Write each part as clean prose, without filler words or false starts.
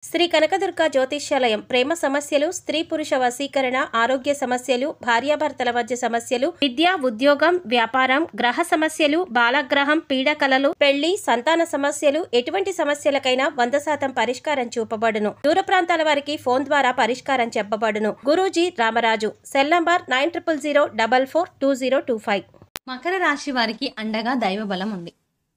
శ్రీ కనకదుర్గ జ్యోతిష్యాలయం ప్రేమ సమస్యలు, స్త్రీ పురుష వశీకరణ, ఆరోగ్య సమస్యలు, భార్యాభర్తల మధ్య సమస్యలు, విద్య, ఉద్యోగం, వ్యాపారం, గ్రహ సమస్యలు, బాలగ్రహం, పీడకలలు, పెళ్లి, సంతాన సమస్యలు, ఎటువంటి సమస్యలకైనా 100% పరిష్కారం చూపబడును. దూర ప్రాంతాల వారికి ఫోన్ ద్వారా పరిష్కారం చెప్పబడును. గురూజీ రామరాజు. Cell number 9000442025. మకర రాశి వారికి అండగా దైవ బలం ఉంది.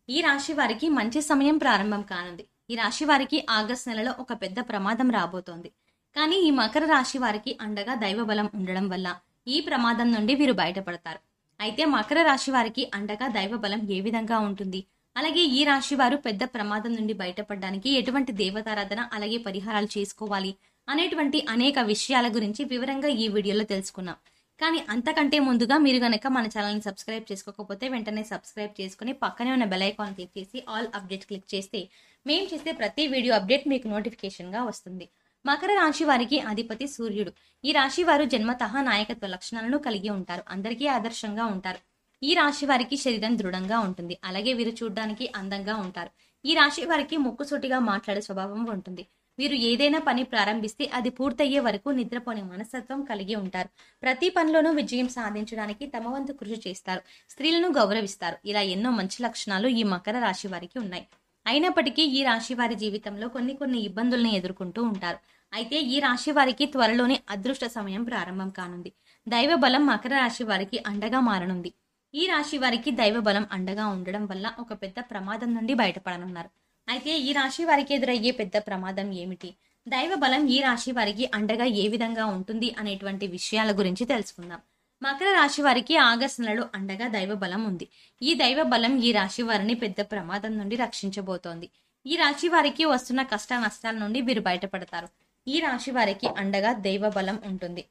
ఈ రాశి వారికి మంచి సమయం ప్రారంభం కానుంది. ఈ రాశి వారికి ఆగస్టు నెలలో ఒక పెద్ద ప్రమాదం రాబోతోంది. కానీ ఈ మకర రాశి వారికి అండగా దైవ బలం ఉండడం వల్ల ఈ ప్రమాదం నుండి వీరు బయటపడతారు. అయితే మకర రాశి వారికి అండగా దైవ బలం ఏ విధంగా ఉంటుంది, అలాగే ఈ రాశి వారు పెద్ద ప్రమాదం నుండి బయటపడడానికి ఎటువంటి దేవతారాధన అలాగే పరిహారాలు చేసుకోవాలి అనేటువంటి అనేక విషయాల గురించి వివరంగా ఈ వీడియోలో తెలుసుకున్నాం. కానీ అంతకంటే ముందుగా మీరు గనక మన ఛానల్ని సబ్స్క్రైబ్ చేసుకోకపోతే వెంటనే సబ్స్క్రైబ్ చేసుకుని పక్కనే ఉన్న బెల్ ఐకాన్ క్లిక్ చేసి ఆల్ అప్డేట్ క్లిక్ చేస్తే మేము చేసే ప్రతి వీడియో అప్డేట్ మీకు నోటిఫికేషన్గా వస్తుంది. మకర రాశి వారికి అధిపతి సూర్యుడు. ఈ రాశి వారు జన్మతః నాయకత్వ లక్షణాలను కలిగి ఉంటారు. అందరికీ ఆదర్శంగా ఉంటారు. ఈ రాశి వారికి శరీరం దృఢంగా ఉంటుంది. అలాగే వీరు చూడడానికి అందంగా ఉంటారు. ఈ రాశి వారికి ముక్కుసూటిగా మాట్లాడే స్వభావం ఉంటుంది. వీరు ఏదైనా పని ప్రారంభిస్తే అది పూర్తయ్యే వరకు నిద్రపోని మనస్తత్వం కలిగి ఉంటారు. ప్రతి పనిలోనూ విజయం సాధించడానికి తమ వంతు కృషి చేస్తారు. స్త్రీలను గౌరవిస్తారు. ఇలా ఎన్నో మంచి లక్షణాలు ఈ మకర రాశి వారికి ఉన్నాయి. అయినప్పటికీ ఈ రాశి వారి జీవితంలో కొన్ని ఇబ్బందుల్ని ఎదుర్కొంటూ ఉంటారు. అయితే ఈ రాశి వారికి త్వరలోనే అదృష్ట సమయం ప్రారంభం కానుంది. దైవ బలం మకర రాశి వారికి అండగా మారనుంది. ఈ రాశి వారికి దైవ బలం అండగా ఉండడం వల్ల ఒక పెద్ద ప్రమాదం నుండి బయటపడనున్నారు. అయితే ఈ రాశి వారికి ఎదురయ్యే పెద్ద ప్రమాదం ఏమిటి, దైవ బలం ఈ రాశి వారికి అండగా ఏ విధంగా ఉంటుంది అనేటువంటి విషయాల గురించి తెలుసుకుందాం. మకర రాశి వారికి ఆగస్టు నెలలో అండగా దైవ బలం ఉంది. ఈ దైవ బలం ఈ రాశి వారిని పెద్ద ప్రమాదం నుండి రక్షించబోతోంది. ఈ రాశి వారికి వస్తున్న కష్ట నష్టాల నుండి వీరు బయటపడతారు. ఈ రాశి వారికి అండగా దైవ బలం ఉంటుంది.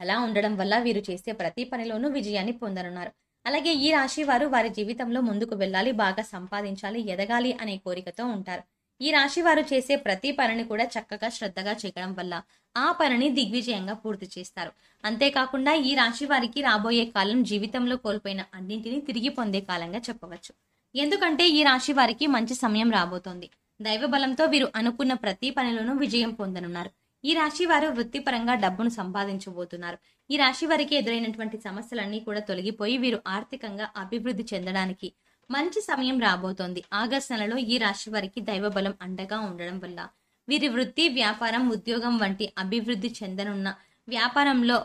అలా ఉండడం వల్ల వీరు చేసే ప్రతి పనిలోనూ విజయాన్ని పొందనున్నారు. అలాగే ఈ రాశి వారు వారి జీవితంలో ముందుకు వెళ్ళాలి, బాగా సంపాదించాలి, ఎదగాలి అనే కోరికతో ఉంటారు. ఈ రాశి వారు చేసే ప్రతి పనిని కూడా చక్కగా శ్రద్ధగా చేయడం వల్ల ఆ పనిని దిగ్విజయంగా పూర్తి చేస్తారు. అంతేకాకుండా ఈ రాశి వారికి రాబోయే కాలం జీవితంలో కోల్పోయిన అన్నింటినీ తిరిగి పొందే కాలంగా చెప్పవచ్చు. ఎందుకంటే ఈ రాశి వారికి మంచి సమయం రాబోతోంది. దైవ బలంతో వీరు అనుకున్న ప్రతి పనిలోనూ విజయం పొందనున్నారు. ఈ రాశి వారు వృత్తిపరంగా డబ్బును సంపాదించబోతున్నారు. ఈ రాశి వారికి ఎదురైనటువంటి సమస్యలన్నీ కూడా తొలగిపోయి వీరు ఆర్థికంగా అభివృద్ధి చెందడానికి మంచి సమయం రాబోతోంది. ఆగస్టు నెలలో ఈ రాశి వారికి దైవ బలం అండగా ఉండడం వల్ల వీరి వృత్తి, వ్యాపారం, ఉద్యోగం వంటి అభివృద్ధి చెందనున్న వ్యాపారంలో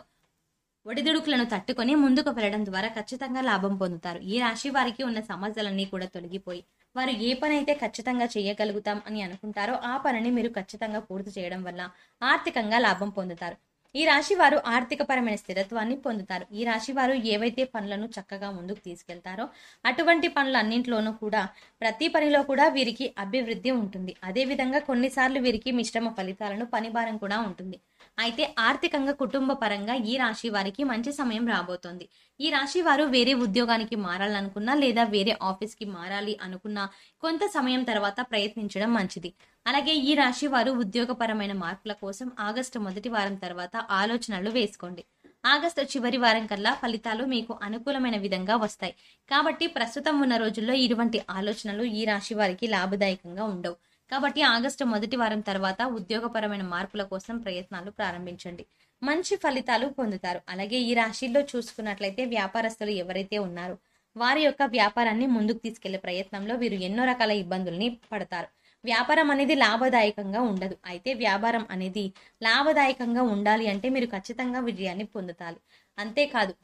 ఒడిదుడుకులను తట్టుకొని ముందుకు వెళ్ళడం ద్వారా ఖచ్చితంగా లాభం పొందుతారు. ఈ రాశి వారికి ఉన్న సమస్యలన్నీ కూడా తొలగిపోయి వారు ఏ పని అయితే ఖచ్చితంగా చేయగలుగుతాం అని అనుకుంటారో ఆ పనిని మీరు ఖచ్చితంగా పూర్తి చేయడం వల్ల ఆర్థికంగా లాభం పొందుతారు. ఈ రాశి వారు ఆర్థికపరమైన స్థిరత్వాన్ని పొందుతారు. ఈ రాశి వారు ఏవైతే పనులను చక్కగా ముందుకు తీసుకెళ్తారో అటువంటి పనులన్నింటిలోనూ కూడా ప్రతి పనిలో కూడా వీరికి అభివృద్ధి ఉంటుంది. అదేవిధంగా కొన్నిసార్లు వీరికి మిశ్రమ ఫలితాలను పనిభారం కూడా ఉంటుంది. అయితే ఆర్థికంగా కుటుంబ పరంగా ఈ రాశి వారికి మంచి సమయం రాబోతోంది. ఈ రాశి వారు వేరే ఉద్యోగానికి మారాలనుకున్నా లేదా వేరే ఆఫీస్కి మారాలి అనుకున్నా కొంత సమయం తర్వాత ప్రయత్నించడం మంచిది. అలాగే ఈ రాశి వారు ఉద్యోగపరమైన మార్పుల కోసం ఆగస్టు మొదటి వారం తర్వాత ఆలోచనలు వేసుకోండి. ఆగస్టు చివరి వారం కల్లా ఫలితాలు మీకు అనుకూలమైన విధంగా వస్తాయి. కాబట్టి ప్రస్తుతం ఉన్న రోజుల్లో ఇటువంటి ఆలోచనలు ఈ రాశి వారికి లాభదాయకంగా ఉండవు. కాబట్టి ఆగస్టు మొదటి వారం తర్వాత ఉద్యోగపరమైన మార్పుల కోసం ప్రయత్నాలు ప్రారంభించండి. మంచి ఫలితాలు పొందుతారు. అలాగే ఈ రాశిలో చూసుకున్నట్లయితే వ్యాపారస్తులు ఎవరైతే ఉన్నారో వారి యొక్క వ్యాపారాన్ని ముందుకు తీసుకెళ్లే ప్రయత్నంలో వీరు ఎన్నో రకాల ఇబ్బందుల్ని పడతారు. వ్యాపారం అనేది లాభదాయకంగా ఉండదు. అయితే వ్యాపారం అనేది లాభదాయకంగా ఉండాలి అంటే మీరు ఖచ్చితంగా విజయాన్ని పొందుతారు. అంతేకాదు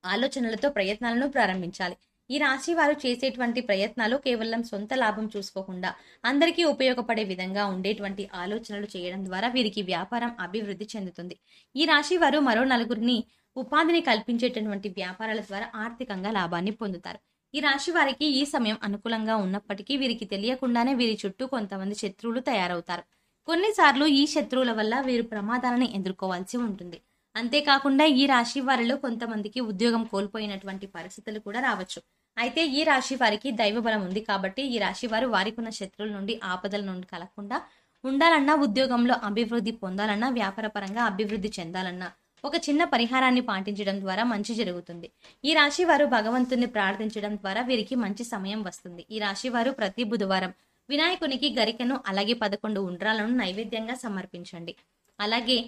ఆలోచనలతో ప్రయత్నాలను ప్రారంభించాలి. ఈ రాశి వారు చేసేటువంటి ప్రయత్నాలు కేవలం సొంత లాభం చూసుకోకుండా అందరికీ ఉపయోగపడే విధంగా ఉండేటువంటి ఆలోచనలు చేయడం ద్వారా వీరికి వ్యాపారం అభివృద్ధి చెందుతుంది. ఈ రాశి వారు మరో నలుగురిని ఉపాధిని కల్పించేటటువంటి వ్యాపారాల ద్వారా ఆర్థికంగా లాభాన్ని పొందుతారు. ఈ రాశి వారికి ఈ సమయం అనుకూలంగా ఉన్నప్పటికీ వీరికి తెలియకుండానే వీరి చుట్టూ కొంతమంది శత్రువులు తయారవుతారు. కొన్నిసార్లు ఈ శత్రువుల వల్ల వీరు ప్రమాదాలను ఎదుర్కోవాల్సి ఉంటుంది. అంతేకాకుండా ఈ రాశి వారిలో కొంతమందికి ఉద్యోగం కోల్పోయినటువంటి పరిస్థితులు కూడా రావచ్చు. అయితే ఈ రాశి వారికి దైవ బలం ఉంది కాబట్టి ఈ రాశి వారు వారికి ఉన్న శత్రువుల నుండి ఆపదల నుండి కలగకుండా ఉండాలన్నా, ఉద్యోగంలో అభివృద్ధి పొందాలన్నా, వ్యాపార పరంగా అభివృద్ధి చెందాలన్నా ఒక చిన్న పరిహారాన్ని పాటించడం ద్వారా మంచి జరుగుతుంది. ఈ రాశి వారు భగవంతుని ప్రార్థించడం ద్వారా వీరికి మంచి సమయం వస్తుంది. ఈ రాశి వారు ప్రతి బుధవారం వినాయకునికి గరికెను అలాగే 11 ఉండ్రాలను నైవేద్యంగా సమర్పించండి. అలాగే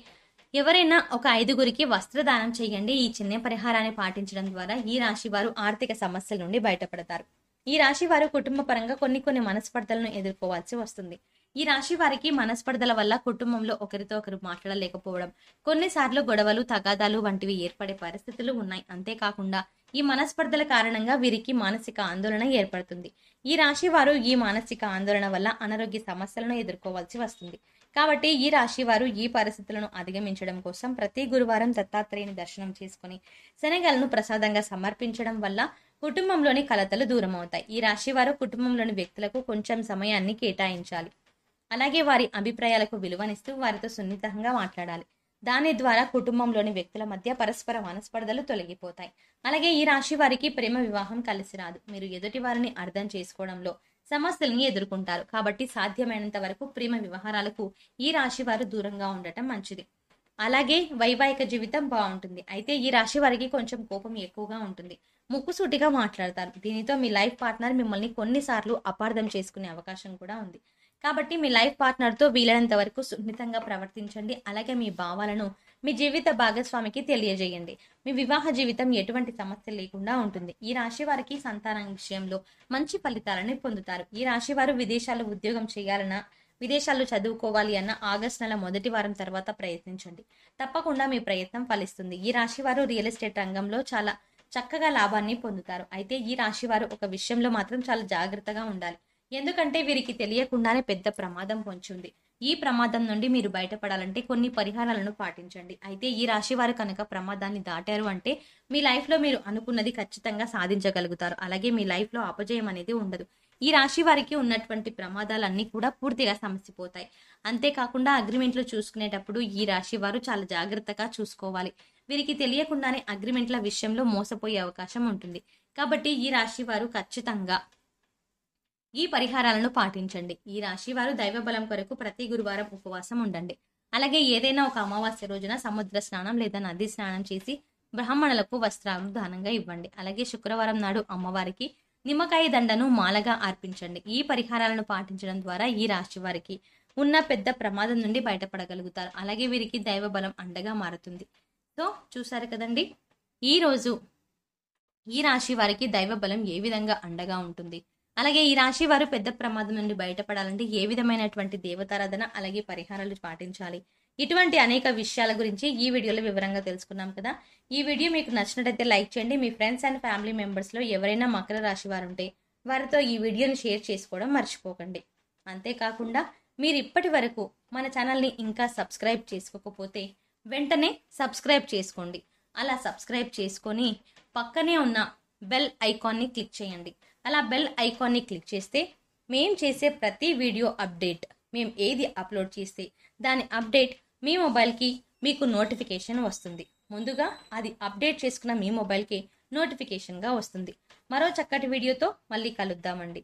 ఎవరైనా ఒక 5గురికి వస్త్రదానం చేయండి. ఈ చిన్న పరిహారాన్ని పాటించడం ద్వారా ఈ రాశి వారు ఆర్థిక సమస్యల నుండి బయటపడతారు. ఈ రాశి వారు కుటుంబ పరంగా కొన్ని మనస్పర్ధలను ఎదుర్కోవాల్సి వస్తుంది. ఈ రాశి వారికి మనస్పర్ధల వల్ల కుటుంబంలో ఒకరితో ఒకరు మాట్లాడలేకపోవడం, కొన్నిసార్లు గొడవలు, తగాదాలు వంటివి ఏర్పడే పరిస్థితులు ఉన్నాయి. అంతేకాకుండా ఈ మనస్పర్ధల కారణంగా వీరికి మానసిక ఆందోళన ఏర్పడుతుంది. ఈ రాశి వారు ఈ మానసిక ఆందోళన వల్ల అనారోగ్య సమస్యలను ఎదుర్కోవాల్సి వస్తుంది. కాబట్టి ఈ రాశి వారు ఈ పరిస్థితులను అధిగమించడం కోసం ప్రతి గురువారం దత్తాత్రేయుని దర్శనం చేసుకుని శనగలను ప్రసాదంగా సమర్పించడం వల్ల కుటుంబంలోని కలతలు దూరం అవుతాయి. ఈ రాశి వారు కుటుంబంలోని వ్యక్తులకు కొంచెం సమయాన్ని కేటాయించాలి. అలాగే వారి అభిప్రాయాలకు విలువనిస్తూ వారితో సున్నితంగా మాట్లాడాలి. దాని ద్వారా కుటుంబంలోని వ్యక్తుల మధ్య పరస్పర మనస్పర్ధలు తొలగిపోతాయి. అలాగే ఈ రాశి వారికి ప్రేమ వివాహం కలిసి రాదు. మీరు ఎదుటి వారిని అర్థం చేసుకోవడంలో సమస్యల్ని ఎదుర్కొంటారు. కాబట్టి సాధ్యమైనంత వరకు ప్రేమ వ్యవహారాలకు ఈ రాశి వారు దూరంగా ఉండటం మంచిది. అలాగే వైవాహిక జీవితం బాగుంటుంది. అయితే ఈ రాశి వారికి కొంచెం కోపం ఎక్కువగా ఉంటుంది. ముక్కుసూటిగా మాట్లాడతారు. దీనితో మీ లైఫ్ పార్ట్నర్ మిమ్మల్ని కొన్నిసార్లు అపార్థం చేసుకునే అవకాశం కూడా ఉంది. కాబట్టి మీ లైఫ్ పార్ట్నర్తో వీలైనంత వరకు సున్నితంగా ప్రవర్తించండి. అలాగే మీ భావాలను మీ జీవిత భాగస్వామికి తెలియజేయండి. మీ వివాహ జీవితం ఎటువంటి సమస్య లేకుండా ఉంటుంది. ఈ రాశి వారికి సంతానం విషయంలో మంచి ఫలితాలను పొందుతారు. ఈ రాశి వారు విదేశాల్లో ఉద్యోగం చేయాలన్నా, విదేశాల్లో చదువుకోవాలి అన్న ఆగస్టు నెల మొదటి వారం తర్వాత ప్రయత్నించండి. తప్పకుండా మీ ప్రయత్నం ఫలిస్తుంది. ఈ రాశి వారు రియల్ ఎస్టేట్ రంగంలో చాలా చక్కగా లాభాన్ని పొందుతారు. అయితే ఈ రాశి వారు ఒక విషయంలో మాత్రం చాలా జాగ్రత్తగా ఉండాలి. ఎందుకంటే వీరికి తెలియకుండానే పెద్ద ప్రమాదం పొంచి ఉంది. ఈ ప్రమాదం నుండి మీరు బయటపడాలంటే కొన్ని పరిహారాలను పాటించండి. అయితే ఈ రాశి వారు కనుక ప్రమాదాన్ని దాటారు అంటే మీ లైఫ్లో మీరు అనుకున్నది ఖచ్చితంగా సాధించగలుగుతారు. అలాగే మీ లైఫ్లో అపజయం అనేది ఉండదు. ఈ రాశి వారికి ఉన్నటువంటి ప్రమాదాలన్నీ కూడా పూర్తిగా సమసిపోతాయి. అంతేకాకుండా అగ్రిమెంట్లు చూసుకునేటప్పుడు ఈ రాశి వారు చాలా జాగ్రత్తగా చూసుకోవాలి. వీరికి తెలియకుండానే అగ్రిమెంట్ల విషయంలో మోసపోయే అవకాశం ఉంటుంది. కాబట్టి ఈ రాశి వారు ఖచ్చితంగా ఈ పరిహారాలను పాటించండి. ఈ రాశి వారు దైవబలం కొరకు ప్రతి గురువారం ఉపవాసం ఉండండి. అలాగే ఏదైనా ఒక అమావాస్య రోజున సముద్ర స్నానం లేదా నది స్నానం చేసి బ్రాహ్మణులకు వస్త్రాలను దానంగా ఇవ్వండి. అలాగే శుక్రవారం నాడు అమ్మవారికి నిమ్మకాయ దండను మాలగా అర్పించండి. ఈ పరిహారాలను పాటించడం ద్వారా ఈ రాశి వారికి ఉన్న పెద్ద ప్రమాదం నుండి బయటపడగలుగుతారు. అలాగే వీరికి దైవబలం అండగా మారుతుంది. సో చూసారు కదండి, ఈరోజు ఈ రాశి వారికి దైవబలం ఏ విధంగా అండగా ఉంటుంది. అలాగే ఈ రాశి వారు పెద్ద ప్రమాదం నుండి బయటపడాలంటే ఏ విధమైనటువంటి దేవతారాధన అలాగే పరిహారాలు పాటించాలి, ఇటువంటి అనేక విషయాల గురించి ఈ వీడియోలో వివరంగా తెలుసుకున్నాం కదా. ఈ వీడియో మీకు నచ్చినట్లయితే లైక్ చేయండి. మీ ఫ్రెండ్స్ అండ్ ఫ్యామిలీ మెంబర్స్లో ఎవరైనా మకర రాశి వారు ఉంటే వారితో ఈ వీడియోని షేర్ చేసుకోవడం మర్చిపోకండి. అంతేకాకుండా మీరు ఇప్పటి వరకు మన ఛానల్ని ఇంకా సబ్స్క్రైబ్ చేసుకోకపోతే వెంటనే సబ్స్క్రైబ్ చేసుకోండి. అలా సబ్స్క్రైబ్ చేసుకొని పక్కనే ఉన్న బెల్ ఐకాన్ని క్లిక్ చేయండి. అలా బెల్ ఐకాన్ని క్లిక్ చేస్తే మేము చేసే ప్రతి వీడియో అప్డేట్, మేము ఏది అప్లోడ్ చేస్తే దాని అప్డేట్ మీ మొబైల్కి మీకు నోటిఫికేషన్ వస్తుంది. ముందుగా అది అప్డేట్ చేసుకున్న మీ మొబైల్కి నోటిఫికేషన్గా వస్తుంది. మరో చక్కటి వీడియోతో మళ్ళీ కలుద్దామండి.